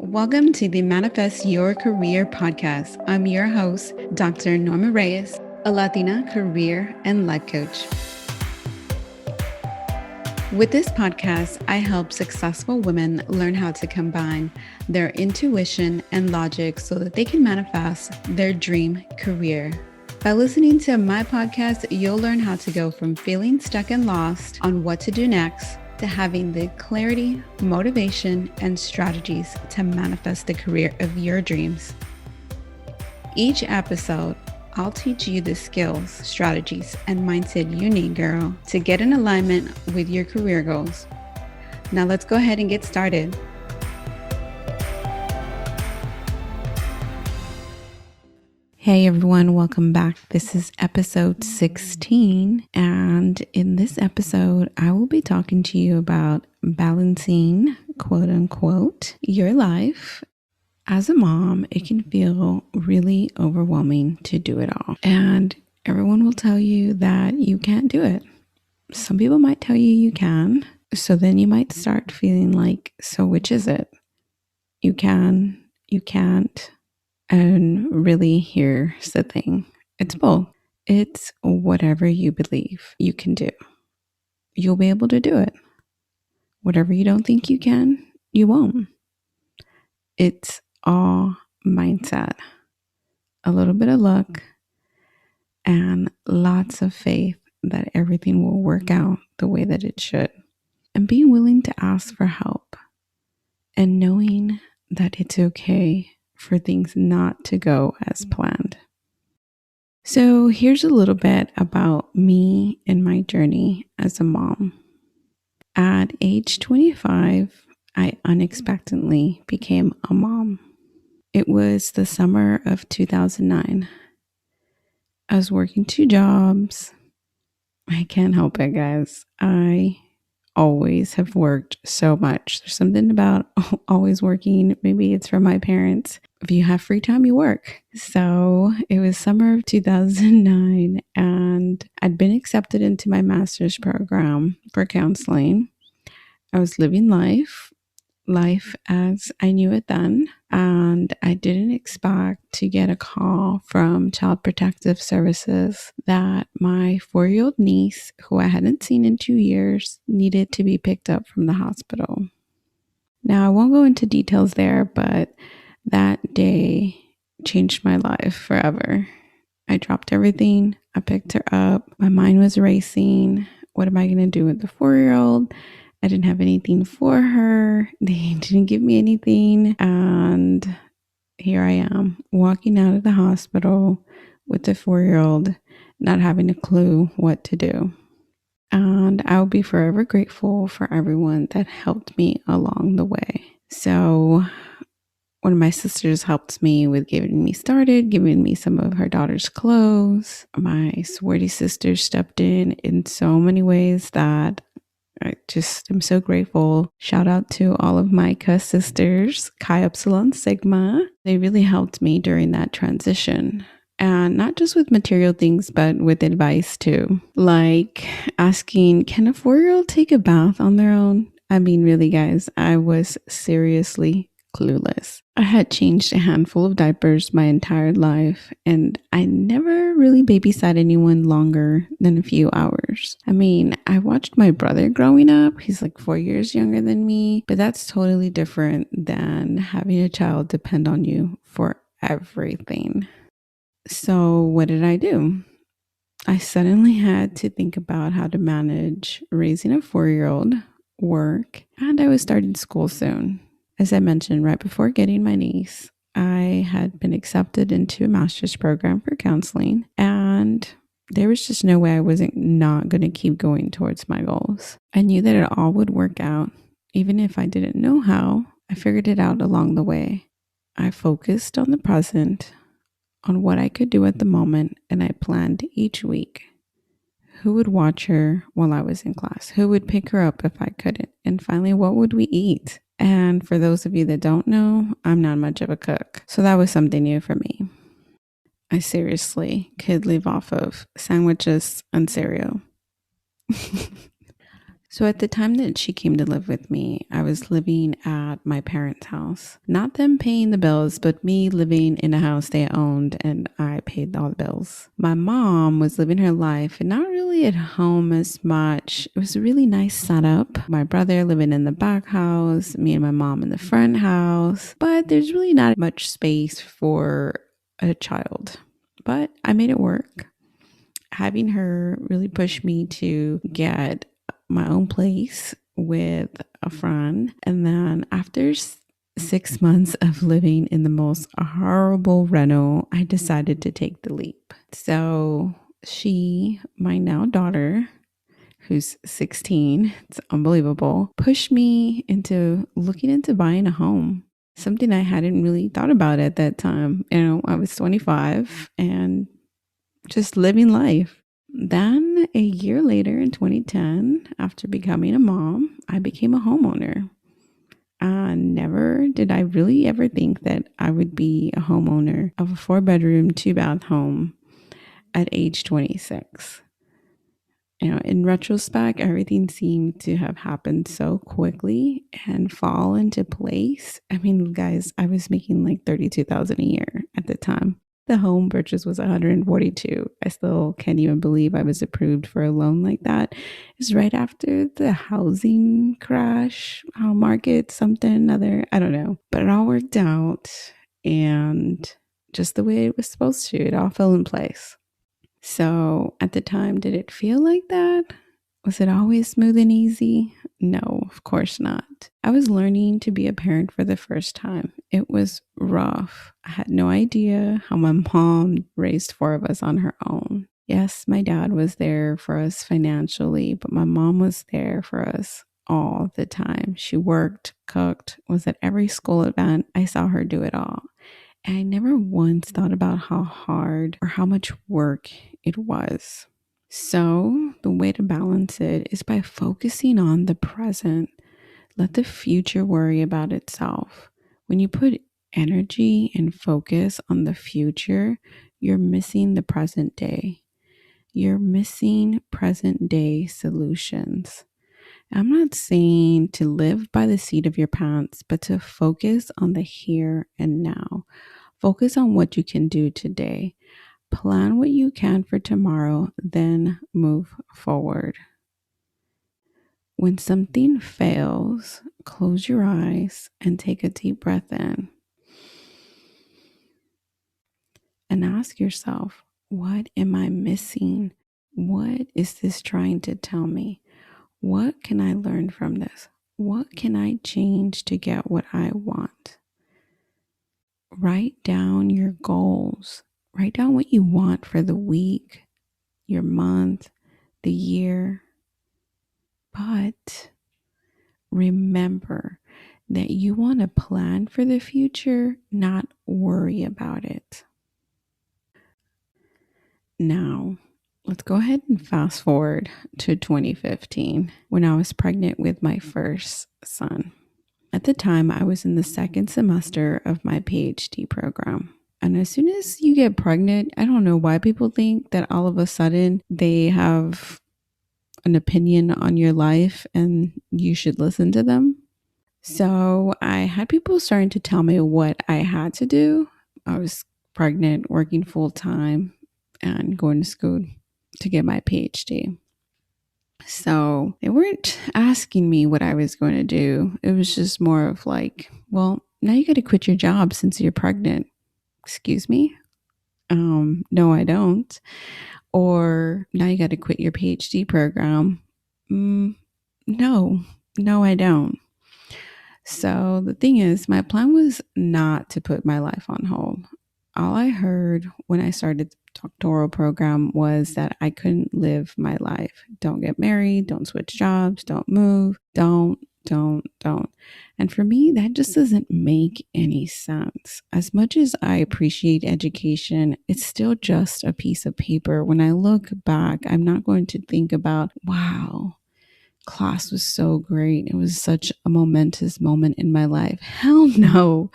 Welcome to the Manifest Your Career podcast. I'm your host, Dr. Norma Reyes, a Latina career and life coach. With this podcast, I help successful women learn how to combine their intuition and logic so that they can manifest their dream career. By listening to my podcast, you'll learn how to go from feeling stuck and lost on what to do next to having the clarity, motivation, and strategies to manifest the career of your dreams. Each episode, I'll teach you the skills, strategies, and mindset you need, girl, to get in alignment with your career goals. Now let's go ahead and get started. Hey everyone, welcome back. This is episode 16, and in this episode, I will be talking to you about balancing, quote unquote, your life. As a mom, it can feel really overwhelming to do it all, and everyone will tell you that you can't do it. Some people might tell you you can, so then you might start feeling like, so which is it? You can, you can't. And really, here's the thing. It's both. It's whatever you believe you can do. You'll be able to do it. Whatever you don't think you can, you won't. It's all mindset. A little bit of luck and lots of faith that everything will work out the way that it should. And being willing to ask for help and knowing that it's okay for things not to go as planned. So here's a little bit about me and my journey as a mom. At age 25, I unexpectedly became a mom. It was the summer of 2009. I was working 2 jobs. I can't help it, guys. I always have worked so much. There's something about always working. Maybe it's from my parents. If you have free time, you work. So it was summer of 2009, and I'd been accepted into my master's program for counseling. I was living life as I knew it then, and I didn't expect to get a call from Child Protective Services that my 4-year-old niece, who I hadn't seen in 2 years, needed to be picked up from the hospital. Now, I won't go into details there, but that day changed my life forever. I dropped everything. I picked her up. My mind was racing. What am I going to do with the 4-year-old? I didn't have anything for her. They didn't give me anything. And here I am walking out of the hospital with the 4-year-old, not having a clue what to do. And I'll be forever grateful for everyone that helped me along the way. So one of my sisters helped me with getting me started, giving me some of her daughter's clothes. My sorority sisters stepped in so many ways that I just am so grateful. Shout out to all of my sisters, Chi Epsilon Sigma. They really helped me during that transition. And not just with material things, but with advice too. Like asking, can a 4-year-old take a bath on their own? I mean, really, guys, I was seriously clueless. I had changed a handful of diapers my entire life, and I never really babysat anyone longer than a few hours. I mean, I watched my brother growing up. He's like 4 years younger than me, but that's totally different than having a child depend on you for everything. So what did I do? I suddenly had to think about how to manage raising a 4-year-old, work, and I was starting school soon. As I mentioned, right before getting my niece, I had been accepted into a master's program for counseling, and there was just no way I wasn't not going to keep going towards my goals. I knew that it all would work out. Even if I didn't know how, I figured it out along the way. I focused on the present, on what I could do at the moment, and I planned each week. Who would watch her while I was in class? Who would pick her up if I couldn't? And finally, what would we eat? And for those of you that don't know, I'm not much of a cook. So that was something new for me. I seriously could live off of sandwiches and cereal. So at the time that she came to live with me, I was living at my parents' house. Not them paying the bills, but me living in a house they owned and I paid all the bills. My mom was living her life and not really at home as much. It was a really nice setup. My brother living in the back house, me and my mom in the front house, but there's really not much space for a child. But I made it work. Having her really pushed me to get my own place with a friend. And then after 6 months of living in the most horrible rental, I decided to take the leap. So she, my now daughter, who's 16, it's unbelievable, pushed me into looking into buying a home. Something I hadn't really thought about at that time. I was 25 and just living life. Then a year later in 2010, after becoming a mom, I became a homeowner. Never did I really ever think that I would be a homeowner of a 4-bedroom, 2-bath home at age 26. In retrospect, everything seemed to have happened so quickly and fall into place. I mean, guys, I was making like $32,000 a year at the time. The home purchase was 142. I still can't even believe I was approved for a loan like that. It's right after the housing crash, market, something, another, I don't know. But it all worked out and just the way it was supposed to. It all fell in place. So at the time, did it feel like that? Was it always smooth and easy? No, of course not. I was learning to be a parent for the first time. It was rough. I had no idea how my mom raised 4 of us on her own. Yes, my dad was there for us financially, but my mom was there for us all the time. She worked, cooked, was at every school event. I saw her do it all. And I never once thought about how hard or how much work it was. So, the way to balance it is by focusing on the present. Let the future worry about itself. When you put energy and focus on the future, you're missing the present day. You're missing present day solutions. I'm not saying to live by the seat of your pants, but to focus on the here and now. Focus on what you can do today. Plan what you can for tomorrow, then move forward. When something fails, close your eyes and take a deep breath in. And ask yourself, what am I missing? What is this trying to tell me? What can I learn from this? What can I change to get what I want? Write down your goals. Write down what you want for the week, your month, the year. But remember that you want to plan for the future, not worry about it. Now, let's go ahead and fast forward to 2015 when I was pregnant with my first son. At the time, I was in the second semester of my PhD program. And as soon as you get pregnant, I don't know why people think that all of a sudden they have an opinion on your life and you should listen to them. So I had people starting to tell me what I had to do. I was pregnant, working full time, and going to school to get my PhD. So they weren't asking me what I was going to do. It was just more of like, well, now you got to quit your job since you're pregnant. Excuse me? No, I don't. Or now you got to quit your PhD program. No, I don't. So the thing is, my plan was not to put my life on hold. All I heard when I started the doctoral program was that I couldn't live my life. Don't get married, don't switch jobs, don't move, don't. And for me, that just doesn't make any sense. As much as I appreciate education, it's still just a piece of paper. When I look back, I'm not going to think about, wow, class was so great. It was such a momentous moment in my life. Hell no.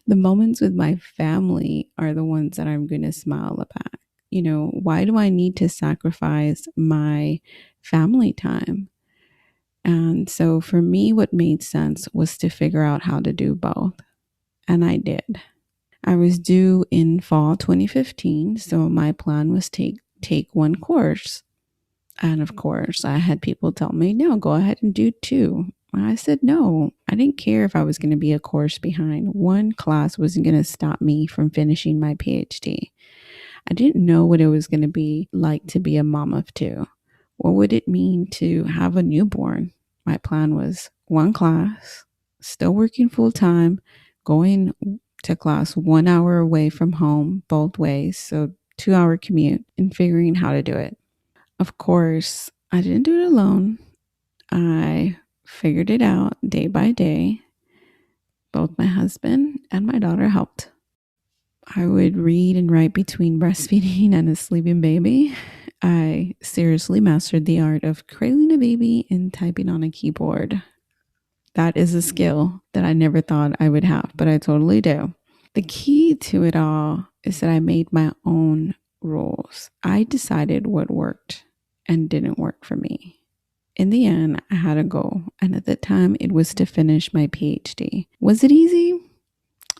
The moments with my family are the ones that I'm going to smile about. Why do I need to sacrifice my family time? And so for me, what made sense was to figure out how to do both. And I did. I was due in fall 2015, so my plan was take one course. And of course, I had people tell me, no, go ahead and do two. I said no. I didn't care if I was going to be a course behind. One class wasn't going to stop me from finishing my PhD. I didn't know what it was going to be like to be a mom of two. What would it mean to have a newborn? My plan was one class, still working full time, going to class 1 hour away from home, both ways. So 2 hour commute, and figuring how to do it. Of course, I didn't do it alone. I figured it out day by day. Both my husband and my daughter helped. I would read and write between breastfeeding and a sleeping baby. I seriously mastered the art of cradling a baby and typing on a keyboard. That is a skill that I never thought I would have, but I totally do. The key to it all is that I made my own rules. I decided what worked and didn't work for me. In the end, I had a goal, and at the time, it was to finish my PhD. Was it easy?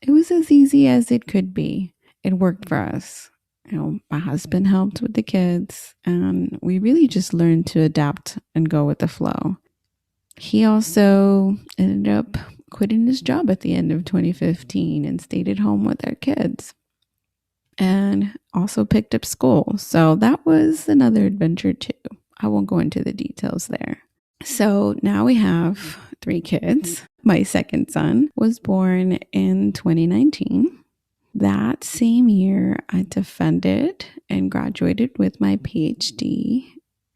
It was as easy as it could be. It worked for us. My husband helped with the kids, and we really just learned to adapt and go with the flow. He also ended up quitting his job at the end of 2015 and stayed at home with our kids, and also picked up school. So that was another adventure too. I won't go into the details there. So now we have 3 kids. My second son was born in 2019. That same year, I defended and graduated with my PhD.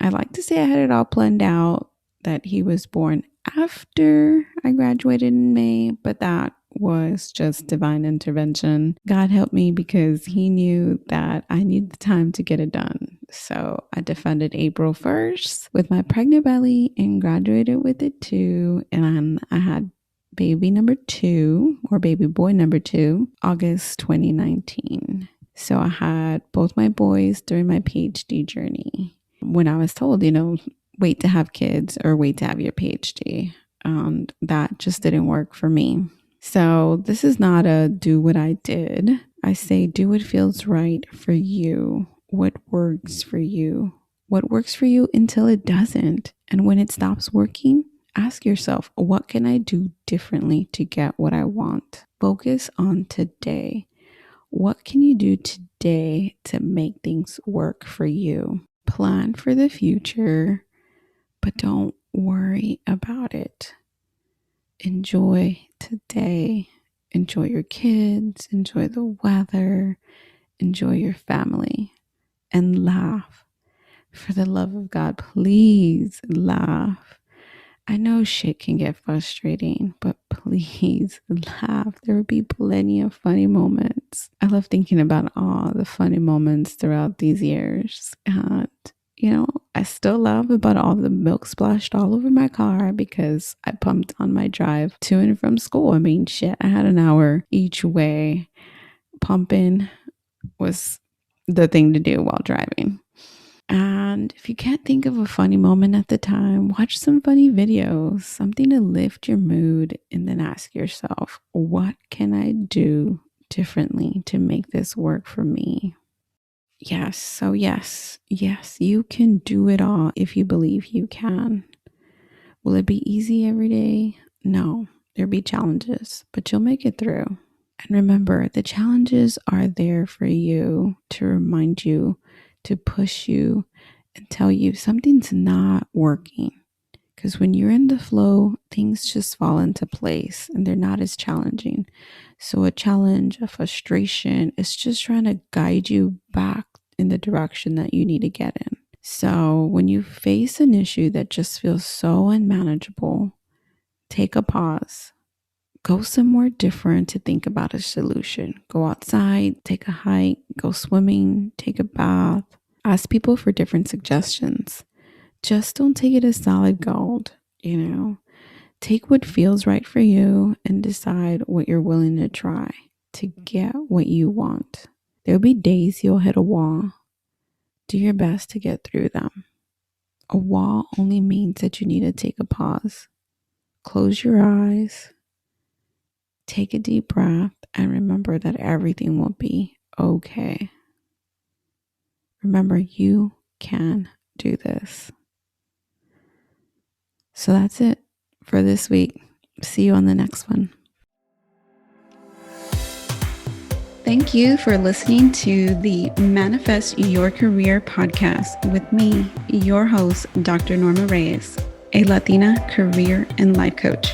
I like to say I had it all planned out, that he was born after I graduated in May, but that was just divine intervention. God helped me because he knew that I needed the time to get it done. So I defended April 1st with my pregnant belly and graduated with it too. And I had baby number 2, or baby boy number 2, August 2019. So I had both my boys during my PhD journey. When I was told, wait to have kids or wait to have your PhD. And that just didn't work for me. So this is not a do what I did. I say do what feels right for you. What works for you. What works for you until it doesn't. And when it stops working, ask yourself, what can I do differently to get what I want? Focus on today. What can you do today to make things work for you? Plan for the future, but don't worry about it. Enjoy today. Enjoy your kids. Enjoy the weather. Enjoy your family. And laugh. For the love of God, please laugh. I know shit can get frustrating, but please laugh. There will be plenty of funny moments. I love thinking about all the funny moments throughout these years. And, I still laugh about all the milk splashed all over my car because I pumped on my drive to and from school. I mean, shit, I had an hour each way. Pumping was the thing to do while driving. And if you can't think of a funny moment at the time, watch some funny videos, something to lift your mood, and then ask yourself, what can I do differently to make this work for me? Yes. So yes, you can do it all if you believe you can. Will it be easy every day? No, there'll be challenges, but you'll make it through. And remember, the challenges are there for you to remind you, to push you, and tell you something's not working. Because when you're in the flow, things just fall into place and they're not as challenging. So a challenge, a frustration, is just trying to guide you back in the direction that you need to get in. So when you face an issue that just feels so unmanageable, take a pause. Go somewhere different to think about a solution. Go outside, take a hike, go swimming, take a bath. Ask people for different suggestions. Just don't take it as solid gold, Take what feels right for you and decide what you're willing to try to get what you want. There'll be days you'll hit a wall. Do your best to get through them. A wall only means that you need to take a pause. Close your eyes, take a deep breath, and remember that everything will be okay. Remember, you can do this. So that's it for this week. See you on the next one. Thank you for listening to the Manifest Your Career podcast with me, your host, Dr. Norma Reyes, a Latina career and life coach.